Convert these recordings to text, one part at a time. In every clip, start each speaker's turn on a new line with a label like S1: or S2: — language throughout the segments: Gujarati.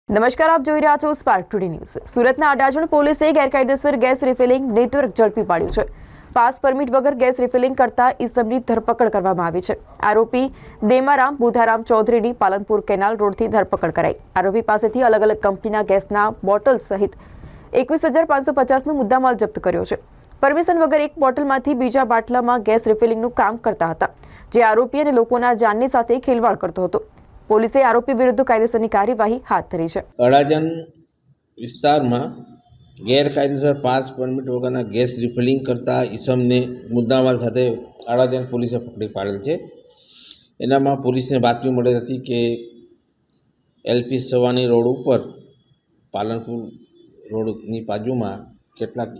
S1: નમસ્કાર, આપ જોઈ રહ્યા છો સ્પાર્ક ટુડે ન્યૂઝ। સુરતના અડાજણ પોલીસે ગેરકાયદેસર ગેસ રિફિલિંગ નેટવર્ક ઝડપી પાડ્યું છે। પાસ પરમિટ વગર ગેસ રિફિલિંગ કરતા ઈસમની ધરપકડ કરવામાં આવી છે। આરોપી દેમારામ બુધારામ ચૌધરીની પાલનપુર કેનાલ રોડથી ધરપકડ કરાઈ। આરોપી પાસેથી અલગ અલગ કંપનીના ગેસના બોટલ સહિત 21,550નો મુદ્દામાલ જપ્ત કર્યો છે। પરમિશન વગર એક બોટલમાંથી બીજા બાટલામાં ગેસ રિફિલિંગનું કામ કરતા હતા, જે આરોપી અને લોકોના જાનની સાથે ખેલવાડ કરતો હતો। પોલીસે આરોપી વિરુદ્ધ કાયદેસરની કાર્યવાહી હાથ ધરી છે।
S2: અડાજણ વિસ્તારમાં ગેરકાયદેસર પાસ પરમિટ વગરના ગેસ રિફિલિંગ કરતા ઈસમને મુદ્દામાલ સાથે અડાજણ પોલીસે પકડી પાડેલ છે। એનામાં પોલીસને બાતમી મળેલ હતી કે એલપી સવાની રોડ ઉપર પાલનપુર રોડની બાજુમાં કેટલાક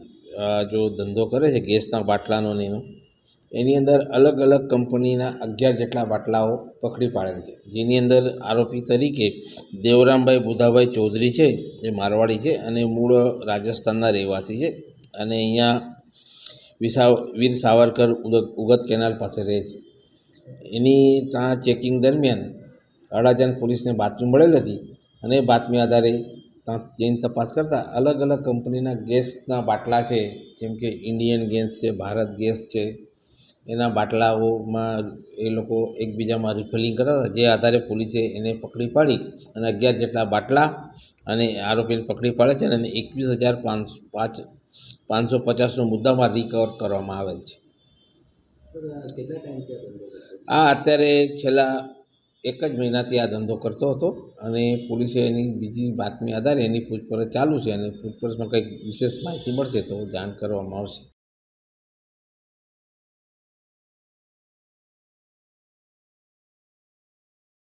S2: જો ધંધો કરે છે ગેસના બાટલાનો ને એની અંદર અલગ અલગ કંપનીના 11 જેટલા બાટલાઓ પકડી પાડેલ છે, જેની અંદર આરોપી તરીકે દેવરામભાઈ બુધાભાઈ ચૌધરી છે, જે મારવાડી છે અને મૂળ રાજસ્થાનના રહેવાસી છે અને અહીંયા વીર સાવરકર ઉગત કેનાલ પાસે રહે છે। એની ત્યાં ચેકિંગ દરમિયાન અડાજણ પોલીસને બાતમી મળેલ હતી અને બાતમી આધારે ત્યાં જઈને તપાસ કરતાં અલગ અલગ કંપનીના ગેસના બાટલા છે, જેમ કે ઇન્ડિયન ગેસ છે, ભારત ગેસ છે, એના બાટલાઓમાં એ લોકો એકબીજામાં રિફિલિંગ કરતા હતા, જે આધારે પોલીસે એને પકડી પાડી અને 11 જેટલા બાટલા અને આરોપીને પકડી પાડે છે અને 21,550નો મુદ્દામાલ રિકવર કરવામાં આવેલ છે। આ અત્યારે છેલ્લા 1 જ મહિનાથી આ ધંધો કરતો હતો અને પોલીસે એની બીજી બાતમી આધારે એની પૂછપરછ ચાલુ છે અને પૂછપરછમાં કંઈક વિશેષ માહિતી મળશે તો જાણ કરવામાં આવશે।